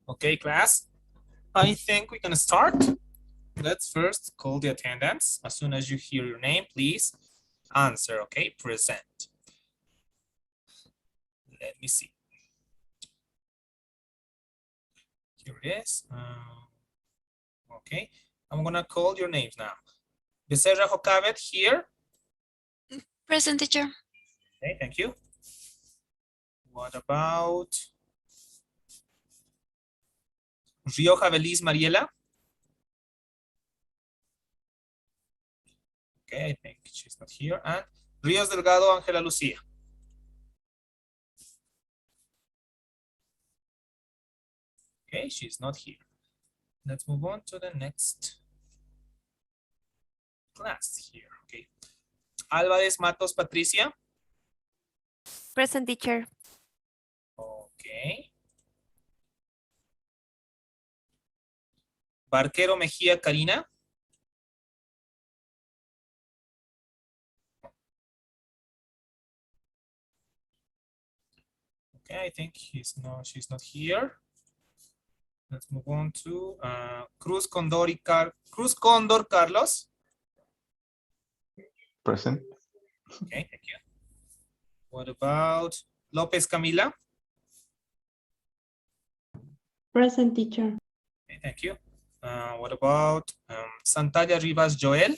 Okay, class. I think we can start. Let's first call the attendance. As soon as you hear your name, please answer, okay? Present. Let me see. Here it is. Okay, I'm gonna call your names now. Becerra Jocavet here. Present, teacher. Okay, thank you. What about Rioja Beliz Mariela? Okay, I think she's not here. And Rios Delgado Angela Lucia. Okay, she's not here. Let's move on to the next class here. Okay. Álvarez Matos Patricia. Present, teacher. Okay. Barquero Mejía Karina. Okay, I think she's not here. Let's move on to Cruz Condor Carlos. Present. Okay, thank you. What about Lopez Camila? Present, teacher. Okay, thank you. What about Santalla Rivas Joel?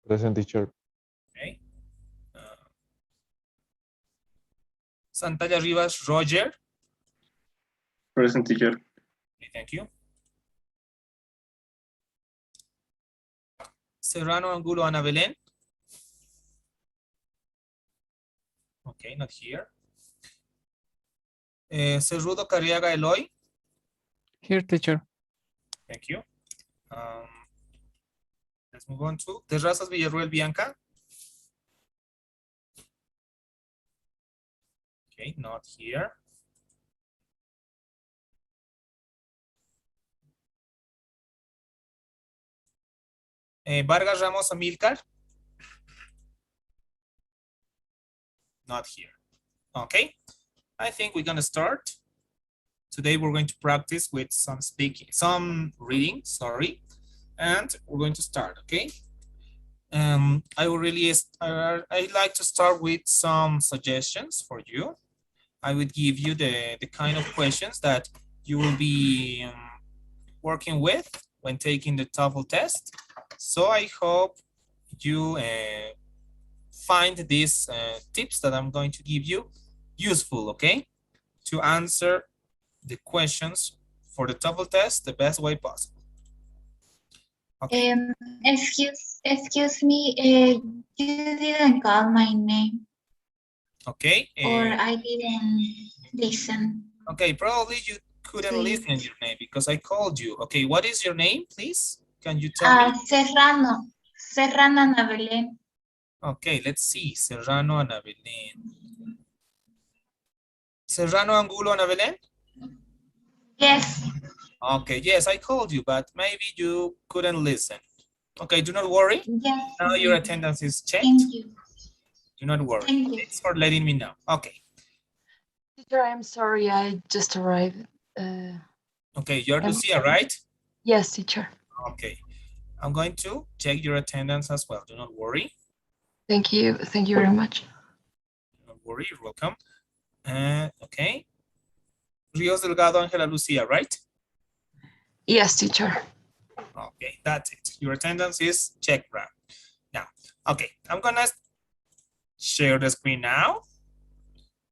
Present, teacher. Okay. Santalla Rivas Roger. Present, teacher. Okay, thank you. Serrano Angulo Ana Belén. Okay, not here. Cerrudo Carriaga Eloy. Here, teacher. Thank you. Let's move on to Terrazas Villarruel Bianca. Okay, not here. Vargas Ramos Amilcar. Not here. Okay, I think we're gonna start. Today we're going to practice with some reading, sorry, and we're going to start, okay? I'd like to start with some suggestions for you. I would give you the kind of questions that you will be working with when taking the TOEFL test. So I hope you find these tips that I'm going to give you useful, okay? To answer the questions for the TOEFL test the best way possible. Okay. Excuse me, you didn't call my name. Okay. Or I didn't listen. Okay, probably you couldn't listen your name because I called you. Okay, what is your name, please? Can you tell me? Serrano Ana Belén. Okay, let's see. Serrano Ana Belén. Serrano Angulo Ana Belén? Yes. Okay, yes, I called you, but maybe you couldn't listen. Okay, do not worry. Yes. Now your attendance is checked. Thank you. Do not worry. Thank you. Thanks for letting me know. Okay. Teacher, I'm sorry, I just arrived. Okay, you're Lucia, right? Yes, teacher. Okay. I'm going to check your attendance as well. Do not worry. Thank you. Thank you very much. Don't worry, you're welcome. Okay. Rios Delgado Angela Lucia, right? Yes, teacher. Okay, that's it. Your attendance is checked, right? Now, okay, I'm gonna share the screen now.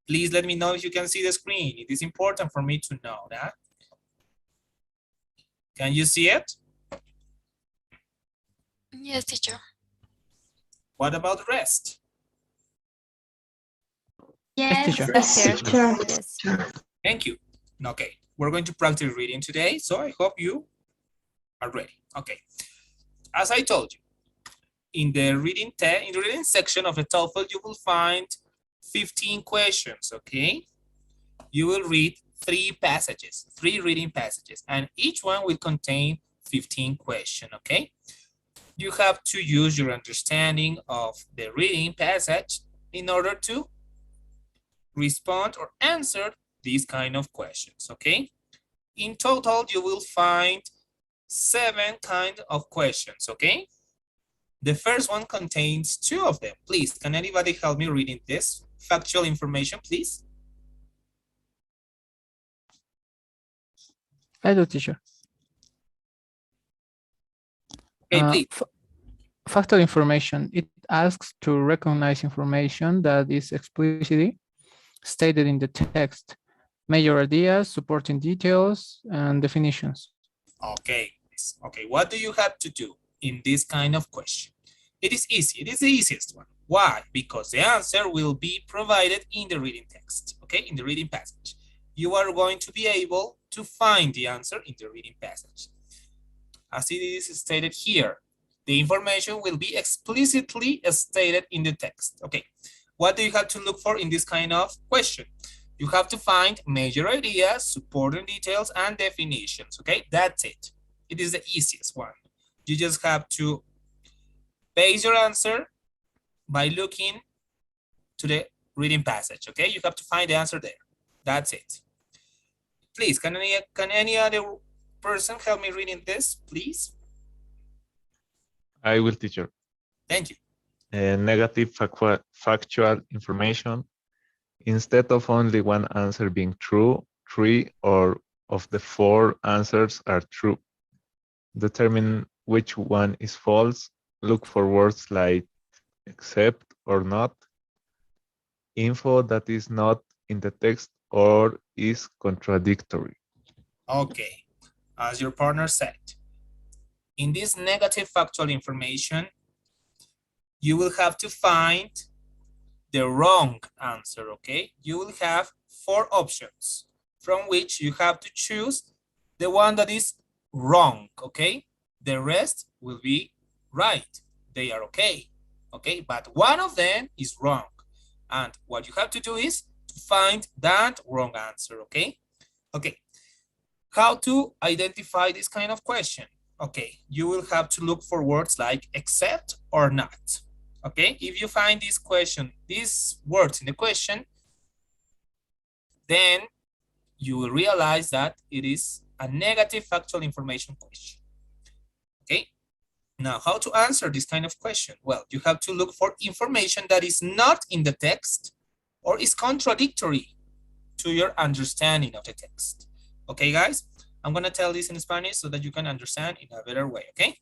Please let me know if you can see the screen. It is important for me to know that. Can you see it? Yes, teacher. What about the rest? Yes, teacher. Yes. Thank you. Okay, we're going to practice reading today, so I hope you are ready. Okay, as I told you, in the reading section of the TOEFL, you will find 15 questions, okay? You will read 3 reading passages, and each one will contain 15 questions, okay? You have to use your understanding of the reading passage in order to respond or answer these kind of questions, okay? In total, you will find 7 kind of questions, okay? The first one contains 2 of them. Please, can anybody help me reading this factual information, please? I do, teacher. Okay, please. Factual information. It asks to recognize information that is explicitly stated in the text, major ideas, supporting details, and definitions. Okay, okay. What do you have to do in this kind of question? It is easy. It is the easiest one. Why? Because the answer will be provided in the reading text, okay, in the reading passage. You are going to be able to find the answer in the reading passage. As it is stated here, the information will be explicitly stated in the text. Okay, what do you have to look for in this kind of question? You have to find major ideas, supporting details, and definitions. Okay, that's it. It is the easiest one. You just have to base your answer by looking to the reading passage. Okay, you have to find the answer there. That's it. Please, can any other person help me reading this, please? I will, teacher. Thank you. Negative factual information. Instead of only one answer being true, 3 or of the 4 answers are true. Determine which one is false. Look for words like except or not. Info that is not in the text or is contradictory. Okay, as your partner said, in this negative factual information, you will have to find the wrong answer, okay? You will have 4 options from which you have to choose the one that is wrong, okay? The rest will be right. They are okay, okay? But one of them is wrong. And what you have to do is to find that wrong answer, okay? Okay, how to identify this kind of question? Okay, you will have to look for words like except or not. Okay, if you find this question, these words in the question, then you will realize that it is a negative factual information question. Okay, now how to answer this kind of question? Well, you have to look for information that is not in the text or is contradictory to your understanding of the text. Okay, guys, I'm going to tell this in Spanish so that you can understand in a better way, okay?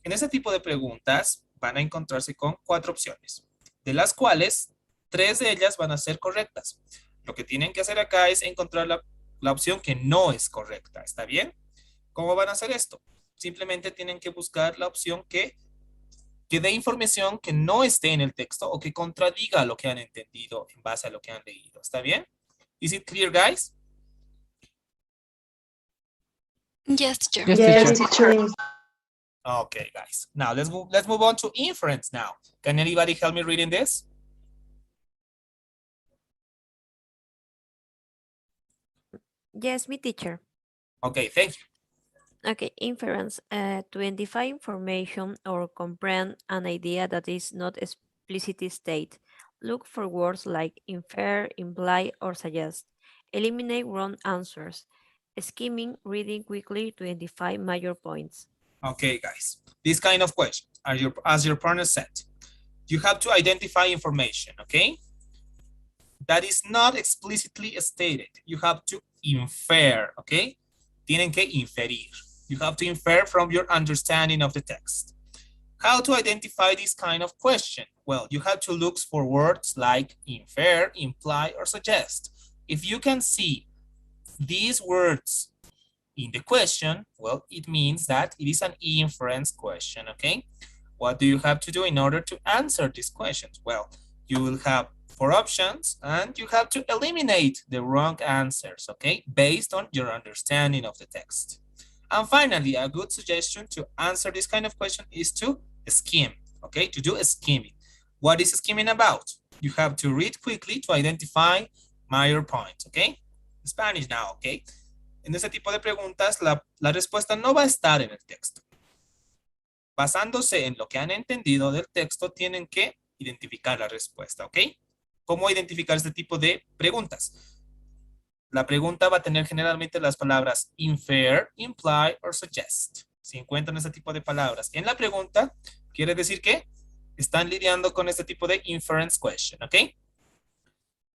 En ese tipo de preguntas van a encontrarse con 4 opciones, de las cuales 3 de ellas van a ser correctas. Lo que tienen que hacer acá es encontrar la opción que no es correcta, ¿está bien? ¿Cómo van a hacer esto? Simplemente tienen que buscar la opción que dé información que no esté en el texto o que contradiga lo que han entendido en base a lo que han leído, ¿está bien? Is it clear, guys? Yes, teacher. Yes, Yes, teacher. teacher. Okay, guys. Now let's move on to inference now. Can anybody help me reading this? Yes, me teacher. Okay, thank you. Okay, inference, to identify information or comprehend an idea that is not explicitly stated. Look for words like infer, imply, or suggest. Eliminate wrong answers. Skimming, reading quickly to identify major points. Okay, guys. This kind of question, as your partner said, you have to identify information, okay? That is not explicitly stated. You have to infer, okay? Tienen que inferir. You have to infer from your understanding of the text. How to identify this kind of question? Well, you have to look for words like infer, imply, or suggest. If you can see these words in the question, well, it means that it is an inference question, okay? What do you have to do in order to answer these questions? Well, you will have 4 options and you have to eliminate the wrong answers, okay? Based on your understanding of the text. And finally, a good suggestion to answer this kind of question is to skim, okay? To do a skimming. What is skimming about? You have to read quickly to identify major points, okay? Spanish now, okay? En ese tipo de preguntas, la respuesta no va a estar en el texto. Basándose en lo que han entendido del texto, tienen que identificar la respuesta, ¿ok? ¿Cómo identificar este tipo de preguntas? La pregunta va a tener generalmente las palabras infer, imply or suggest. Si encuentran ese tipo de palabras en la pregunta, quiere decir que están lidiando con este tipo de inference question, ¿ok?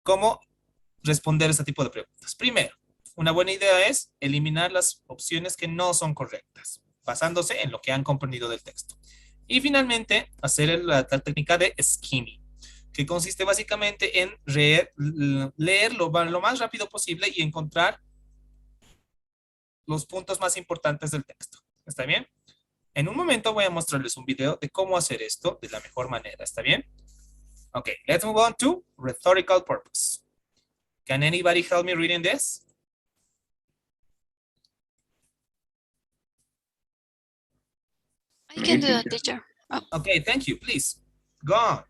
¿Cómo responder este tipo de preguntas? Primero, una buena idea es eliminar las opciones que no son correctas, basándose en lo que han comprendido del texto. Y finalmente, hacer la técnica de skimming, que consiste básicamente en leer lo más rápido posible y encontrar los puntos más importantes del texto. ¿Está bien? En un momento voy a mostrarles un video de cómo hacer esto de la mejor manera. ¿Está bien? Okay, let's move on to rhetorical purpose. Can anybody help me reading this? I can do that, teacher. teacher. Oh, Okay, thank you. Please, go on.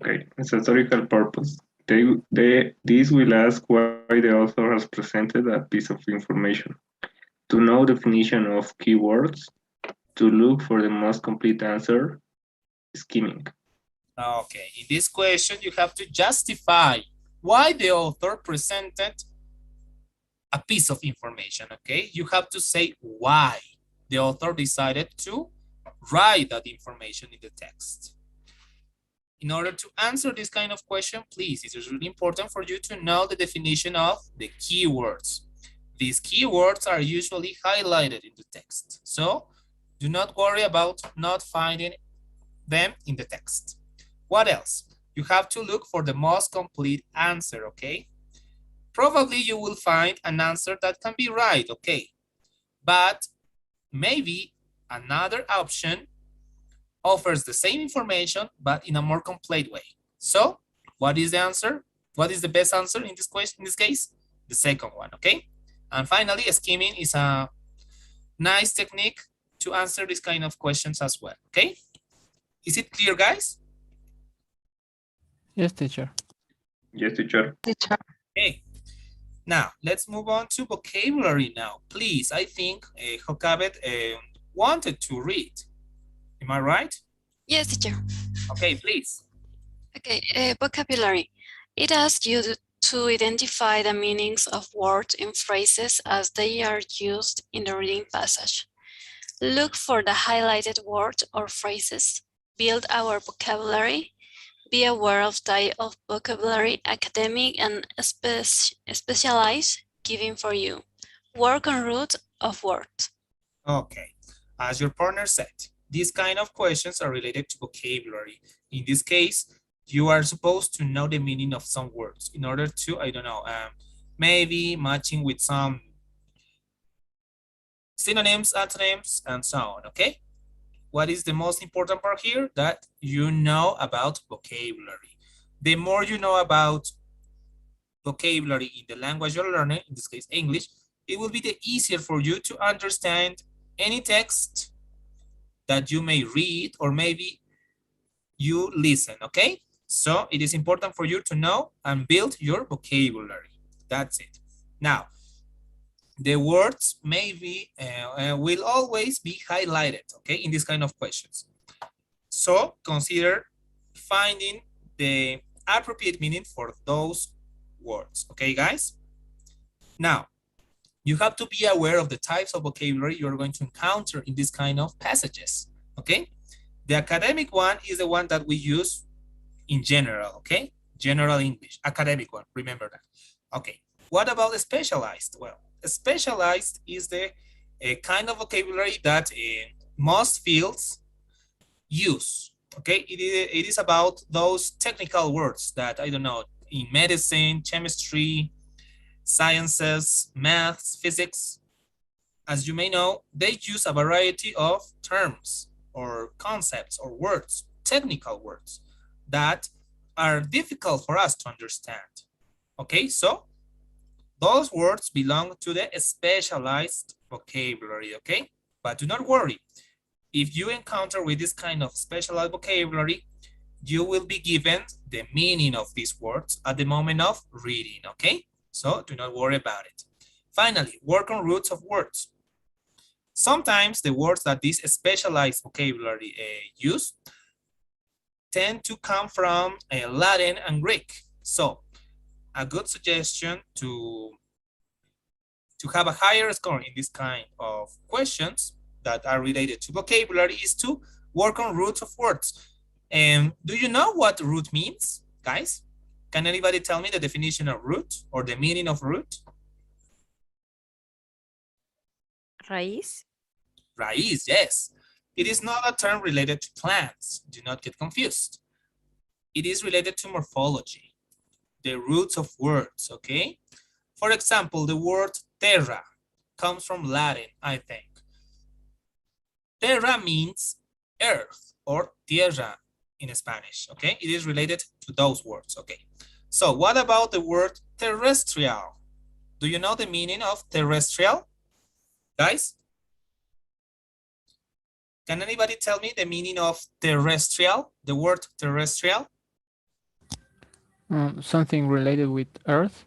Okay, it's historical purpose. This will ask why the author has presented a piece of information. To know definition of keywords, to look for the most complete answer, skimming. Okay, in this question, you have to justify why the author presented a piece of information, okay? You have to say why the author decided to write that information in the text. In order to answer this kind of question, please, it is really important for you to know the definition of the keywords. These keywords are usually highlighted in the text. So do not worry about not finding them in the text. What else? You have to look for the most complete answer, okay? Probably you will find an answer that can be right, okay? But maybe another option offers the same information, but in a more complete way. So what is the answer? What is the best answer in this question, in this case? The second one, okay? And finally, skimming is a nice technique to answer this kind of questions as well, okay? Is it clear, guys? Yes, teacher. Yes, teacher. Teacher. Okay. Now, let's move on to vocabulary now. Please, I think Jokabet wanted to read. Am I right? yes, teacher. Okay, please. Okay, vocabulary. It asks you to identify the meanings of words and phrases as they are used in the reading passage. Look for the highlighted words or phrases. Build our vocabulary. Be aware of type of vocabulary, academic and specialized, given for you. Work on root of words. Okay, as your partner said, these kind of questions are related to vocabulary. In this case, you are supposed to know the meaning of some words in order to, I don't know, maybe matching with some synonyms, antonyms, and so on, okay? What is the most important part here? That you know about vocabulary. The more you know about vocabulary in the language you're learning, in this case, English, it will be the easier for you to understand any text that you may read or maybe you listen, okay? So it is important for you to know and build your vocabulary. That's it. Now, the words maybe will always be highlighted, okay, in this kind of questions. So consider finding the appropriate meaning for those words, okay, guys? Now, you have to be aware of the types of vocabulary you're going to encounter in this kind of passages, okay? The academic one is the one that we use in general, okay? General English, academic one, remember that. Okay, what about the specialized? Well, specialized is the kind of vocabulary that most fields use, okay? It is about those technical words that, I don't know, in medicine, chemistry, sciences, maths, physics. As you may know, they use a variety of terms or concepts or words, technical words, that are difficult for us to understand. Okay, so those words belong to the specialized vocabulary, okay? But do not worry. If you encounter with this kind of specialized vocabulary, you will be given the meaning of these words at the moment of reading, okay? So do not worry about it. Finally, work on roots of words. Sometimes the words that this specialized vocabulary use tend to come from Latin and Greek. So a good suggestion to have a higher score in this kind of questions that are related to vocabulary is to work on roots of words. And do you know what root means, guys? Can anybody tell me the definition of root or the meaning of root? Raíz. Raíz, yes. It is not a term related to plants. Do not get confused. It is related to morphology, the roots of words, okay? For example, the word terra comes from Latin, I think. Terra means earth or tierra in Spanish, okay? It is related to those words, okay? So what about the word terrestrial? Do you know the meaning of terrestrial, guys? Can anybody tell me the meaning of terrestrial, the word terrestrial? Something related with Earth.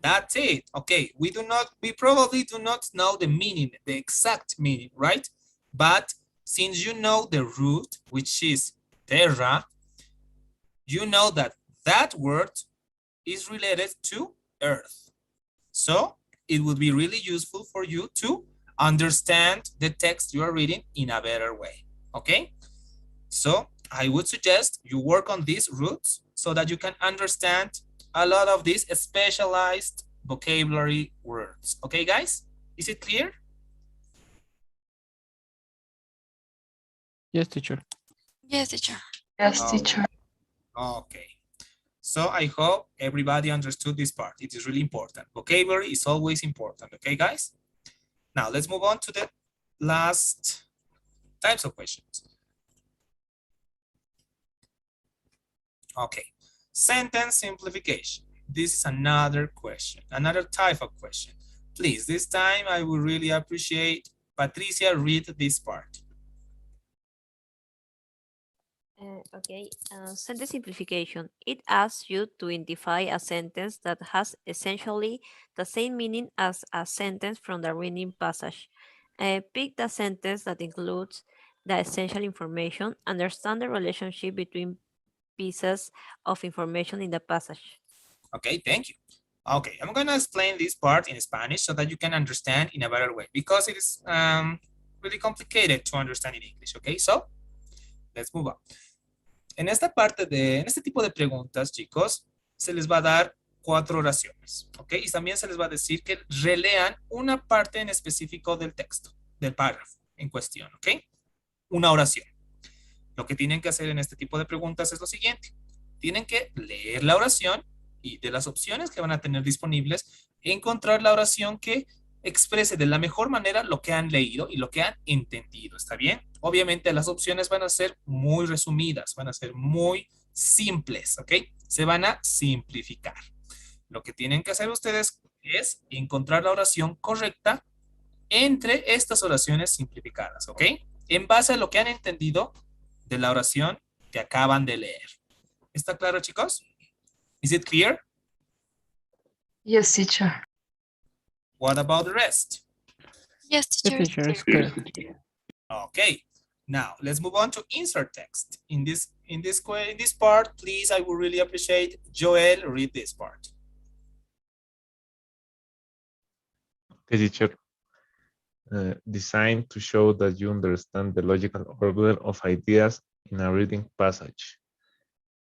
That's it. Okay, we probably do not know the meaning, the exact meaning, right? But since you know the root, which is terra, you know that that word is related to earth. So it would be really useful for you to understand the text you are reading in a better way, okay? So I would suggest you work on these roots so that you can understand a lot of these specialized vocabulary words. Okay, guys? Is it clear? Yes, teacher. Yes, teacher. Yes, Oh, teacher. okay. So I hope everybody understood this part. It is really important. Vocabulary is always important. Okay, guys? Now let's move on to the last types of questions. Okay. Sentence simplification. This is another question, another type of question. Please, this time I would really appreciate Patricia read this part. Okay, sentence simplification. It asks you to identify a sentence that has essentially the same meaning as a sentence from the reading passage. Pick the sentence that includes the essential information. Understand the relationship between pieces of information in the passage. Okay, thank you. Okay, I'm gonna explain this part in Spanish so that you can understand in a better way because it is really complicated to understand in English. Okay, so let's move on. En este tipo de preguntas, chicos, se les va a dar 4 oraciones, ¿ok? Y también se les va a decir que relean una parte en específico del texto, del párrafo en cuestión, ¿ok? Una oración. Lo que tienen que hacer en este tipo de preguntas es lo siguiente. Tienen que leer la oración y de las opciones que van a tener disponibles, encontrar la oración que exprese de la mejor manera lo que han leído y lo que han entendido, ¿está bien? Obviamente las opciones van a ser muy resumidas, van a ser muy simples, ¿ok? Se van a simplificar. Lo que tienen que hacer ustedes es encontrar la oración correcta entre estas oraciones simplificadas, ¿ok? En base a lo que han entendido de la oración que acaban de leer. ¿Está claro, chicos? Is it clear? Yes, teacher. What about the rest? Yes, Yes, teacher. teacher. It's clear. Okay. Now let's move on to insert text. In this part, please, I would really appreciate Joel read this part. Okay, teacher. Designed to show that you understand the logical order of ideas in a reading passage.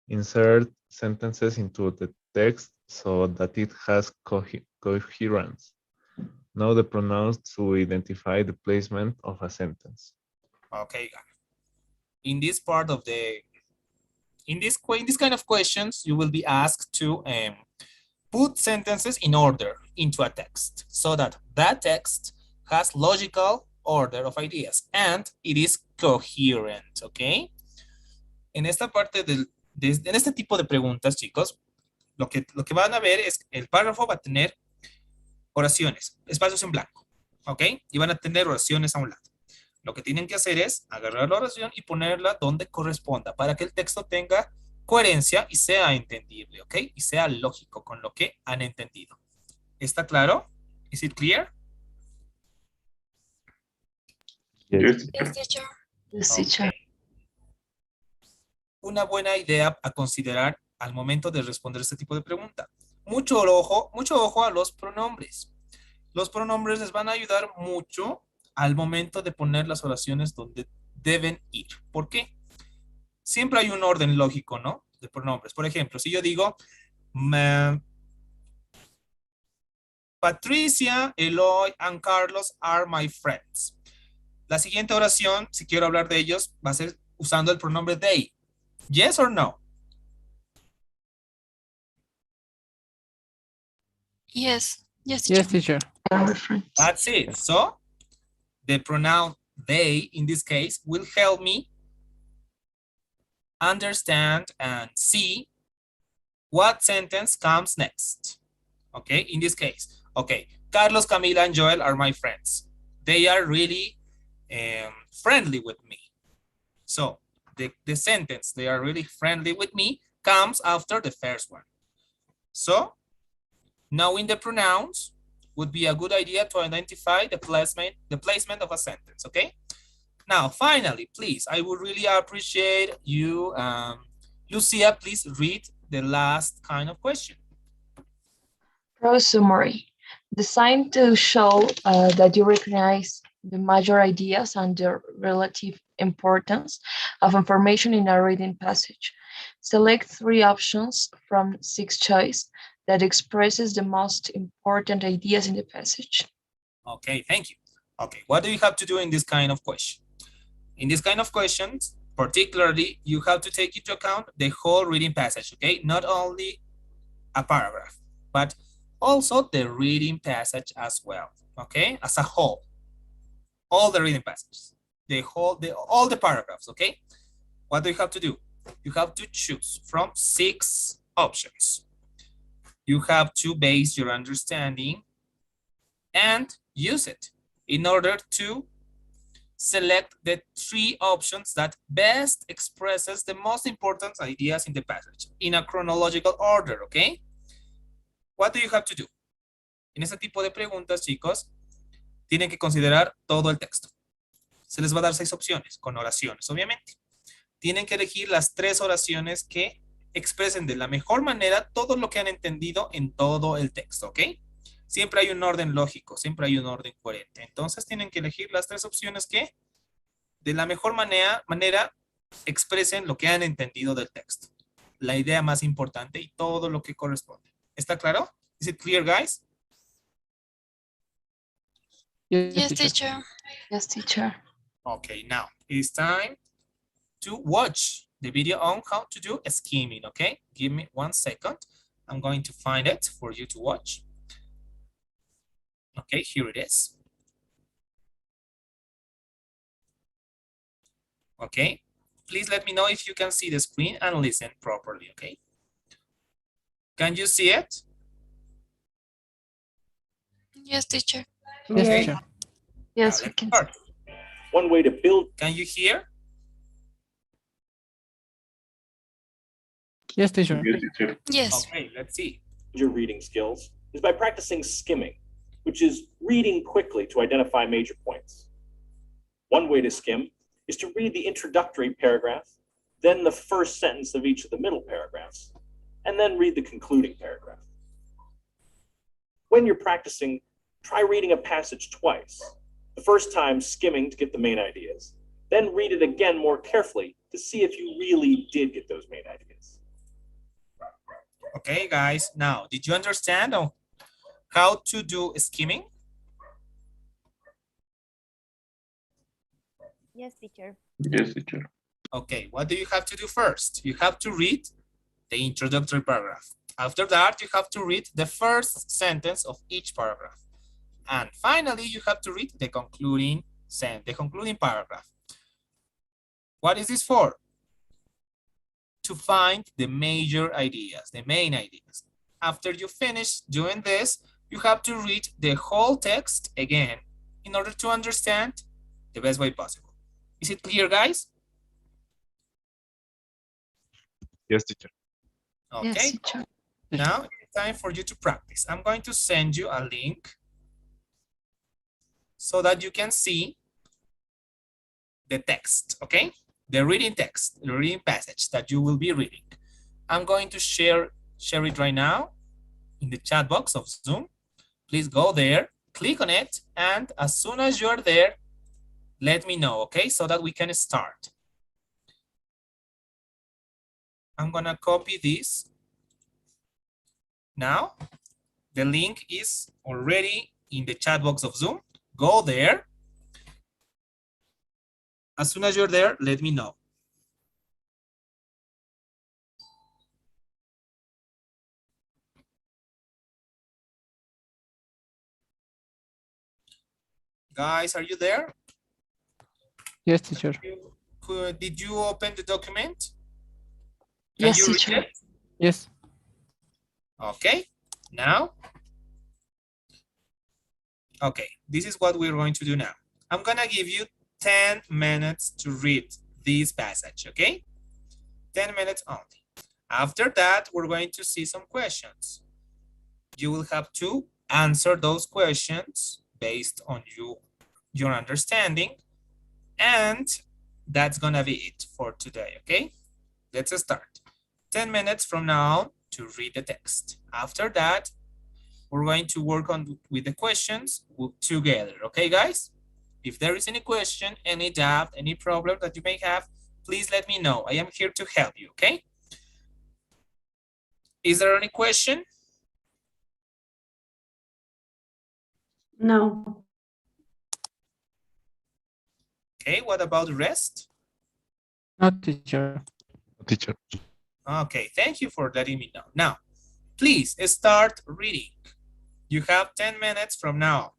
Insert sentences into the text so that it has coherence. Know the pronouns to identify the placement of a sentence. Okay. In this part of in this kind of questions, you will be asked to put sentences in order into a text so that that text has logical order of ideas and it is coherent, okay? En esta parte en este tipo de preguntas, chicos, lo que van a ver es el párrafo va a tener oraciones, espacios en blanco, ¿ok? Y van a tener oraciones a un lado. Lo que tienen que hacer es agarrar la oración y ponerla donde corresponda para que el texto tenga coherencia y sea entendible, ¿ok? Y sea lógico con lo que han entendido. ¿Está claro? Is it clear? Yes. Yes, teacher. Yes, teacher. Okay. Una buena idea a considerar al momento de responder este tipo de pregunta. mucho ojo a los pronombres. Los pronombres les van a ayudar mucho al momento de poner las oraciones donde deben ir. ¿Por qué? Siempre hay un orden lógico, ¿no? De pronombres. Por ejemplo, si yo digo, Patricia, Eloy, and Carlos are my friends. La siguiente oración, si quiero hablar de ellos, va a ser usando el pronombre they. Yes or no? Yes. Yes, Yes, teacher. teacher. That's it. So, the pronoun they, in this case, will help me understand and see what sentence comes next. Okay, in this case. Okay, Carlos, Camila, and Joel are my friends. They are really friendly with me. So, the sentence, they are really friendly with me, comes after the first one. So, knowing the pronouns would be a good idea to identify the placement of a sentence, okay? Now, finally, please, I would really appreciate you, Lucia, please read the last kind of question. Prose summary. Designed to show that you recognize the major ideas and the relative importance of information in a reading passage. Select 3 options from 6 choice that expresses the most important ideas in the passage. Okay, thank you. Okay, what do you have to do in this kind of question? In this kind of questions, particularly, you have to take into account the whole reading passage, okay? Not only a paragraph, but also the reading passage as well, okay? As a whole, all the reading passages, all the paragraphs, okay? What do you have to do? You have to choose from 6 options. You have to base your understanding and use it in order to select the 3 options that best expresses the most important ideas in the passage in a chronological order, okay? What do you have to do? En este tipo de preguntas, chicos, tienen que considerar todo el texto. Se les va a dar 6 opciones con oraciones, obviamente. Tienen que elegir las 3 oraciones que expresen de la mejor manera todo lo que han entendido en todo el texto, ¿ok? Siempre hay un orden lógico, siempre hay un orden coherente. Entonces tienen que elegir las 3 opciones que de la mejor manera expresen lo que han entendido del texto. La idea más importante y todo lo que corresponde. ¿Está claro? Is it clear, guys? Yes, teacher. Yes, teacher. Okay, now it's time to watch the video on how to do skimming, okay? Give me 1 second. I'm going to find it for you to watch. Okay, here it is. Okay, please let me know if you can see the screen and listen properly, okay? Can you see it? Yes, teacher. Yes, Okay. teacher. Yes, Now we let's can. start. One way to build. Can you hear? Yes, teacher. Yes, teacher. Yes. Okay, let's see. Your reading skills is by practicing skimming, which is reading quickly to identify major points. One way to skim is to read the introductory paragraph, then the first sentence of each of the middle paragraphs, and then read the concluding paragraph. When you're practicing, try reading a passage twice. The first time skimming to get the main ideas, then read it again more carefully to see if you really did get those main ideas. Okay, guys, now, did you understand how to do skimming? Yes, teacher. Yes, teacher. Okay, what do you have to do first? You have to read the introductory paragraph. After that, you have to read the first sentence of each paragraph. And finally, you have to read the concluding paragraph. What is this for? To find the major ideas, the main ideas. After you finish doing this, you have to read the whole text again in order to understand the best way possible. Is it clear, guys? Yes, teacher. Okay. Yes, teacher. Now it's time for you to practice. I'm going to send you a link so that you can see the text, okay? The reading text, the reading passage that you will be reading. I'm going to share it right now. in the chat box of Zoom. Please go there, click on it, and as soon as you're there, let me know, okay? So that we can start. I'm gonna copy this. Now, the link is already in the chat box of Zoom. Go there. As soon as you're there, let me know. Guys, are you there? Yes, teacher. Did you open the document? Can Yes, you read teacher. it? Yes. Okay, now, okay, this is what we're going to do now. I'm gonna give you 10 minutes to read this passage, okay? 10 minutes only. After that, we're going to see some questions. You will have to answer those questions based on your understanding, and that's gonna be it for today, okay? Let's start. 10 minutes from now to read the text. After that, we're going to work on with the questions together, okay, guys? If there is any question, any doubt, any problem that you may have, please let me know. I am here to help you, okay? Is there any question? No. Okay, what about the rest? No, teacher. Teacher. Okay, thank you for letting me know. Now, please start reading. You have 10 minutes from now.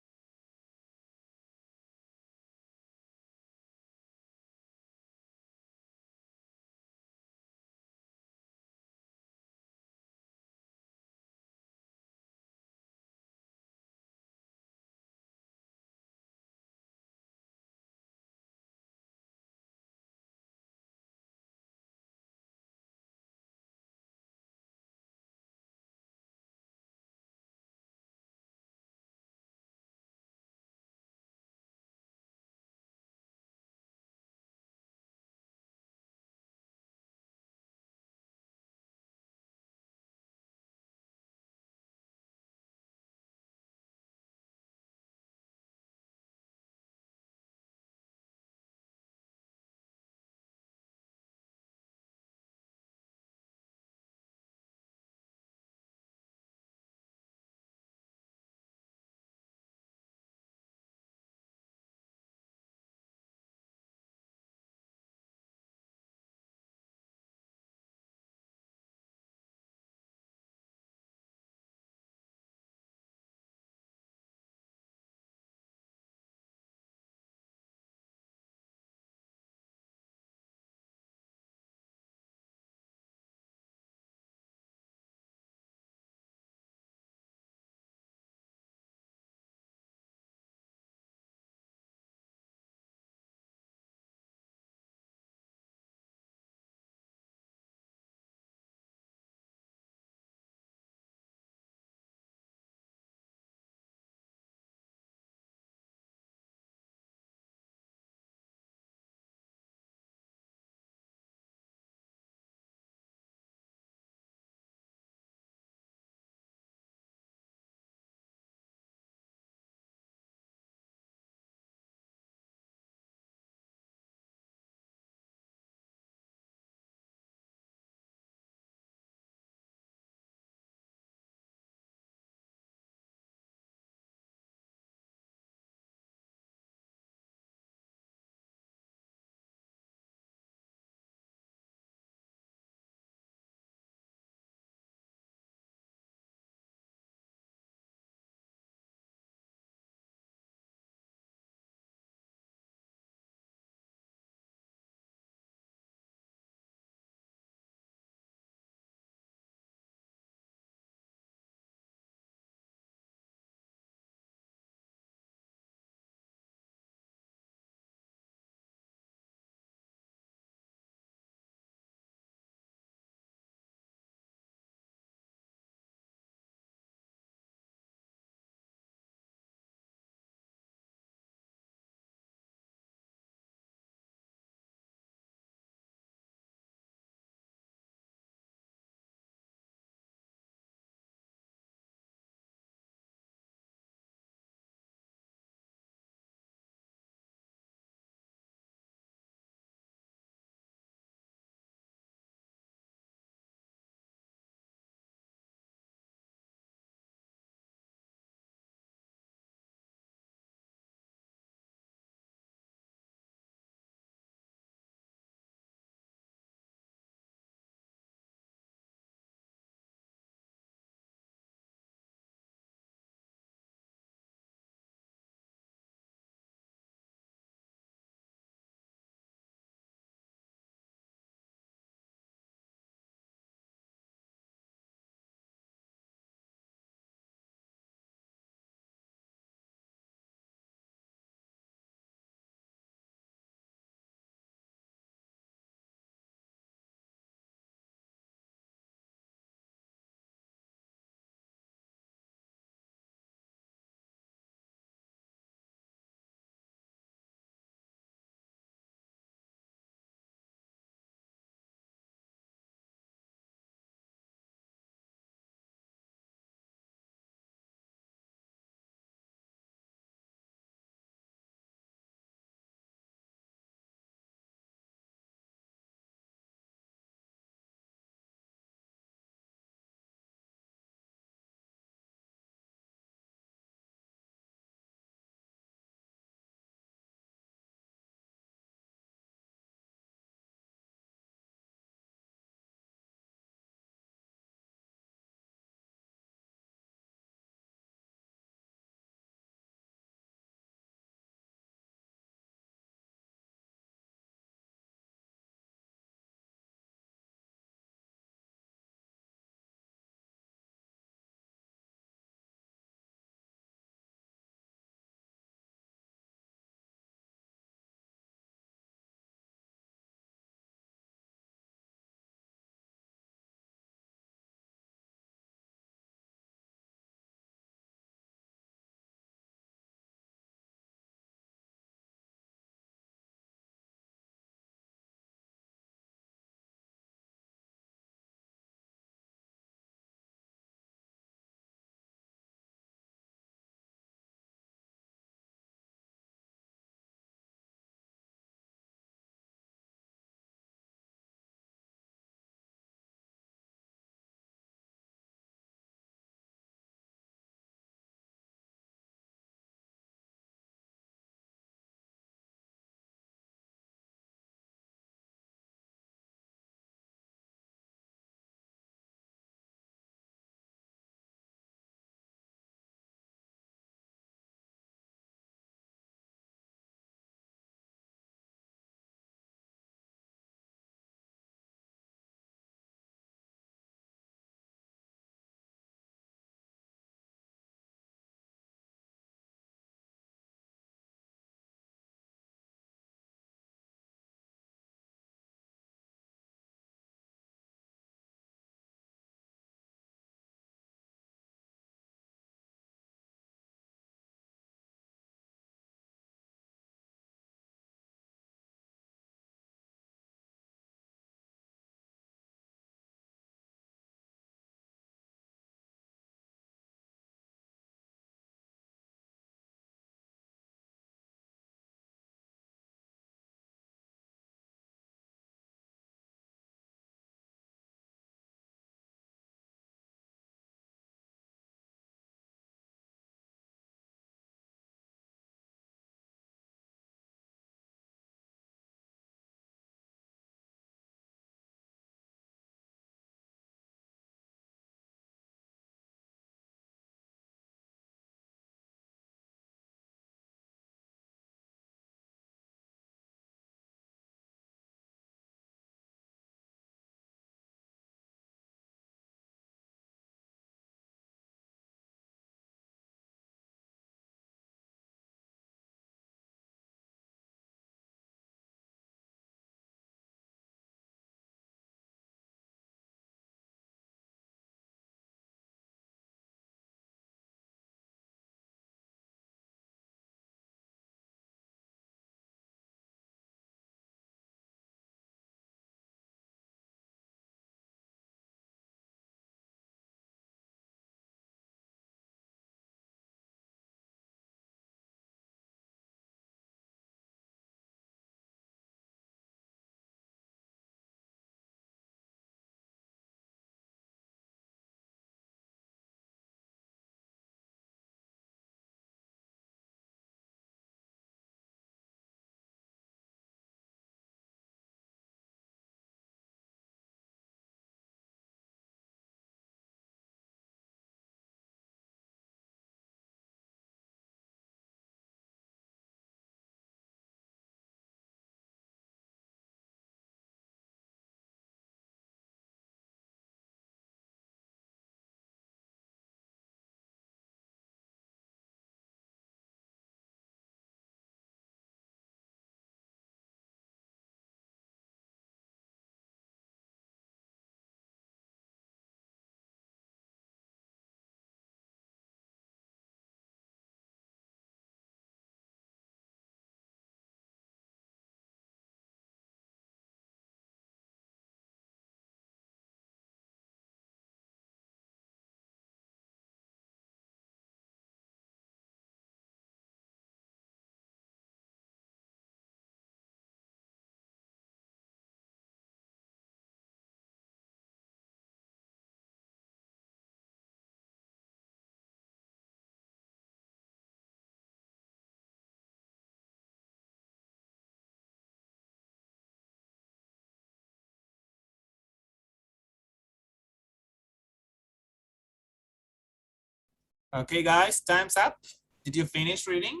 Okay, guys, time's up. Did you finish reading?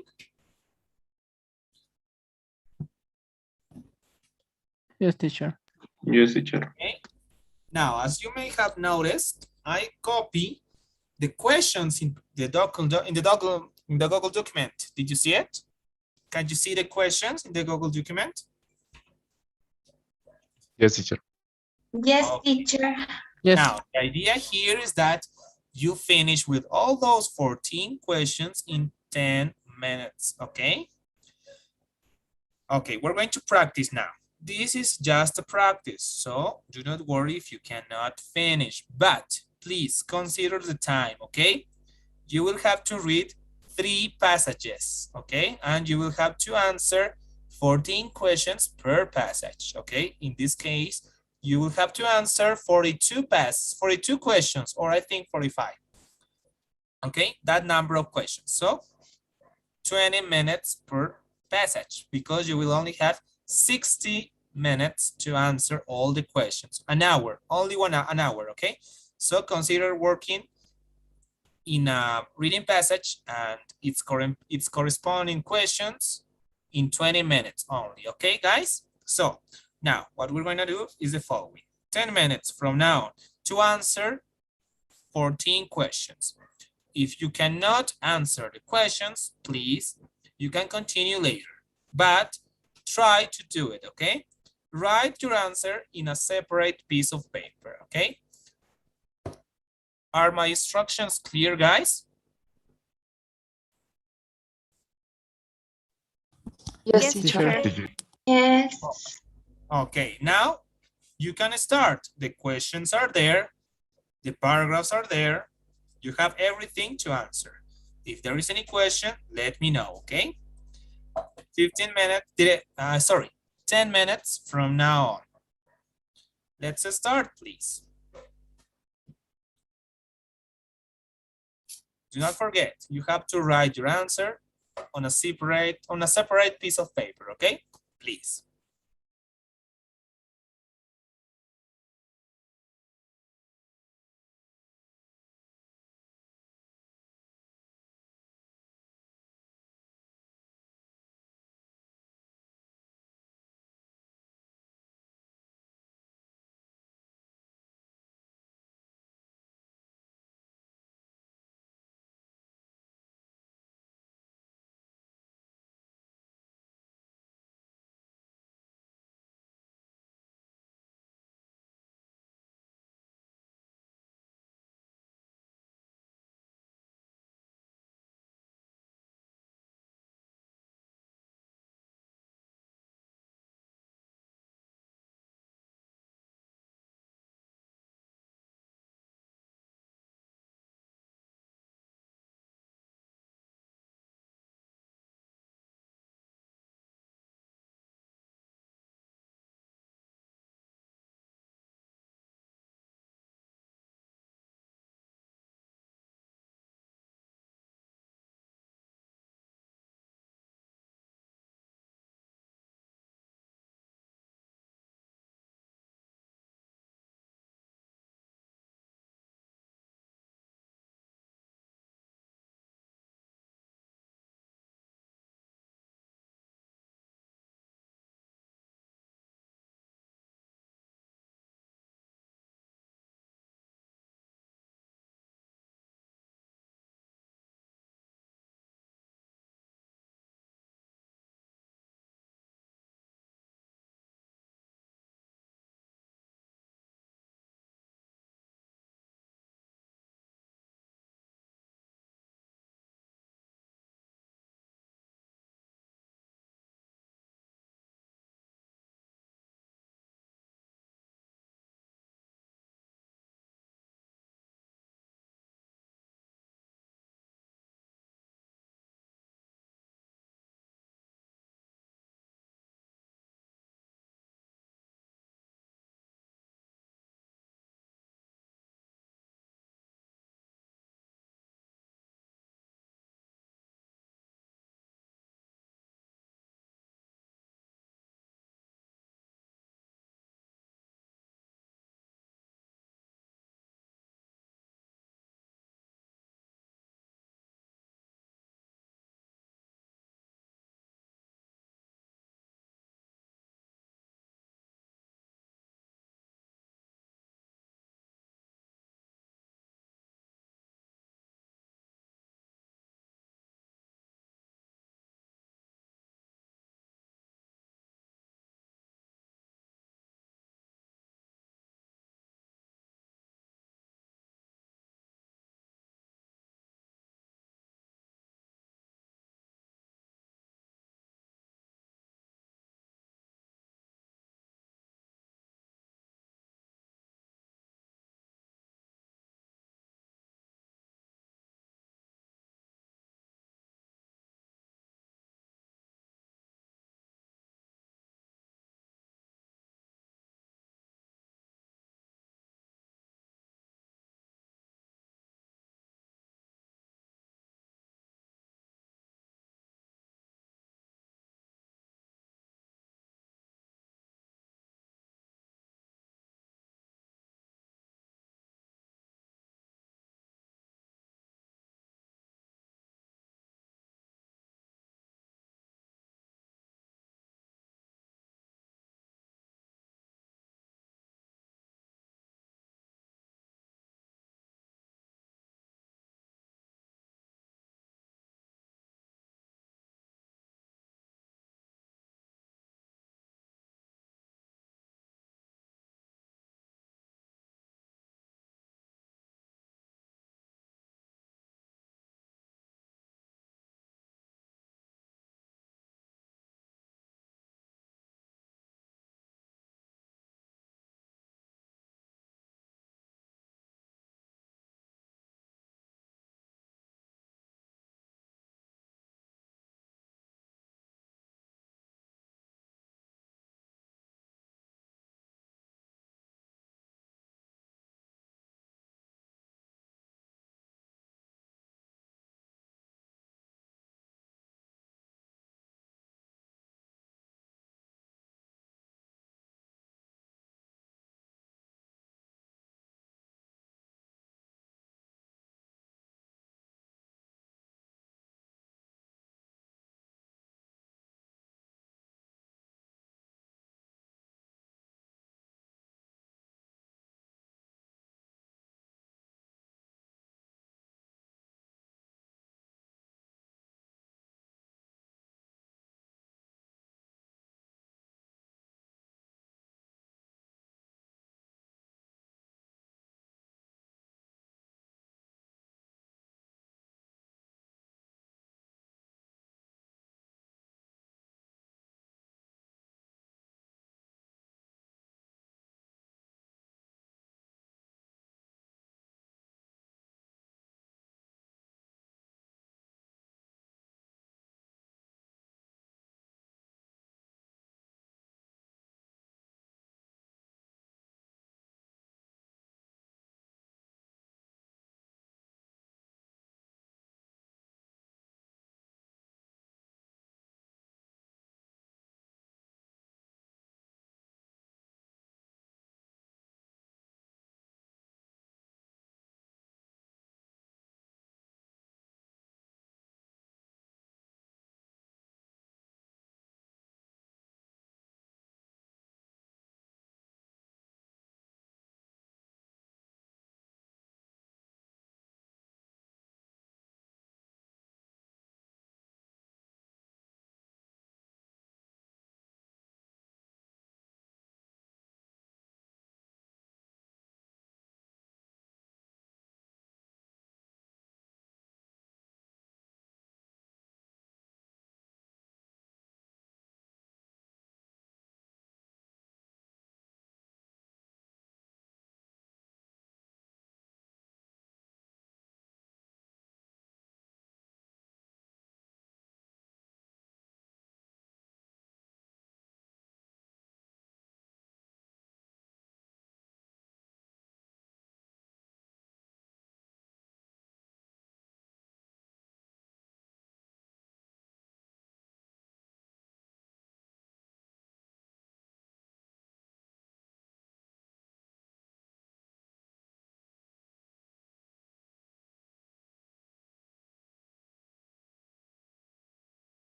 Yes, teacher. Yes, teacher. Okay. Now, as you may have noticed, I copy the questions in the Google document. Did you see it? Can you see the questions in the Google document? Yes, teacher. Yes, Okay. teacher. Yes. Now, the idea here is that you finish with all those 14 questions in 10 minutes, okay? Okay, we're going to practice now. This is just a practice, so do not worry if you cannot finish, but please consider the time, okay? You will have to read 3 passages, okay? And you will have to answer 14 questions per passage, okay? In this case, you will have to answer 42 questions, or I think 45, okay? That number of questions. So 20 minutes per passage, because you will only have 60 minutes to answer all the questions. An hour, only an hour, okay? So consider working in a reading passage and its corresponding questions in 20 minutes only, okay, guys? So now what we're going to do is the following. 10 minutes from now to answer 14 questions. If you cannot answer the questions, please, you can continue later, but try to do it, okay? Write your answer in a separate piece of paper, okay? Are my instructions clear, guys? Yes, Yes, teacher. teacher. Yes. Okay, now you can start. The questions are there. The paragraphs are there. You have everything to answer. If there is any question, let me know, okay? 15 minutes, 10 minutes from now on. Let's start, please. Do not forget, you have to write your answer on a separate piece of paper, okay? Please.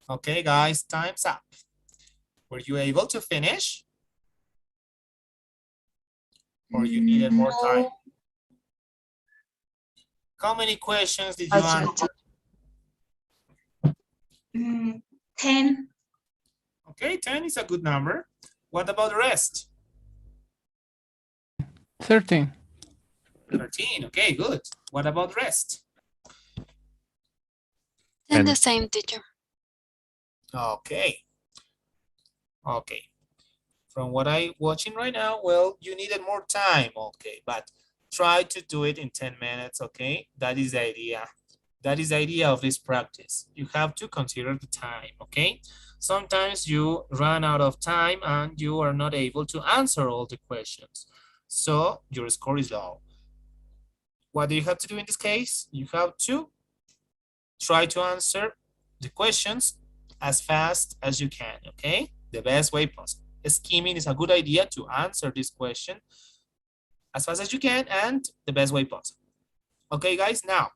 Okay, guys, time's up. Were you able to finish? Or you needed more time? No. How many questions did you Not yet. answer? 10. Okay, 10 is a good number. What about the rest? 13. 13, okay, good. What about the rest? And And the same, teacher. Okay. Okay. From what I'm watching right now, well, you needed more time, okay, but try to do it in 10 minutes, okay? That is the idea. That is the idea of this practice. You have to consider the time, okay? Sometimes you run out of time and you are not able to answer all the questions. So your score is low. What do you have to do in this case? You have to try to answer the questions as fast as you can, okay? The best way possible. Skimming is a good idea to answer this question as fast as you can and the best way possible. Okay, guys, now,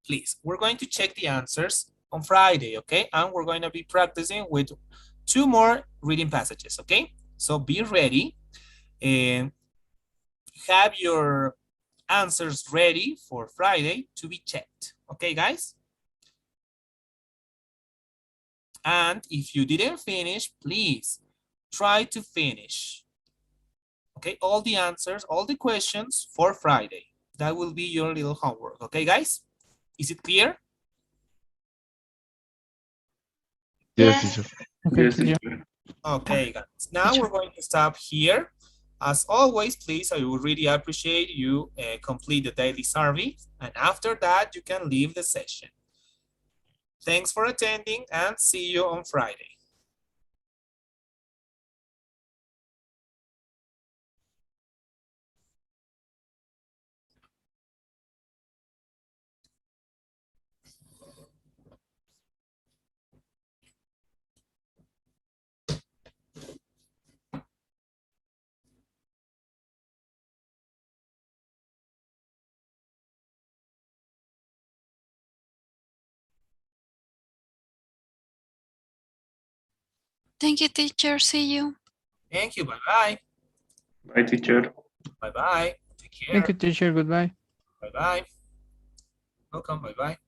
please, we're going to check the answers on Friday, okay? And we're going to be practicing with 2 more reading passages, okay? So be ready and have your answers ready for Friday to be checked. Okay, guys? And if you didn't finish, please try to finish. Okay, all the answers, all the questions for Friday. That will be your little homework. Okay, guys? Is it clear? yes, Yes. teacher. Okay, Yes, teacher. teacher. Okay, guys. Now we're going to stop here. As always, please, I would really appreciate you complete the daily survey. And after that, you can leave the session. Thanks for attending and see you on Friday. Thank you, teacher. See you. Thank you. Bye-bye. Bye, teacher. Bye-bye. Take care. Thank you, teacher. Goodbye. Bye-bye. Welcome. Bye-bye.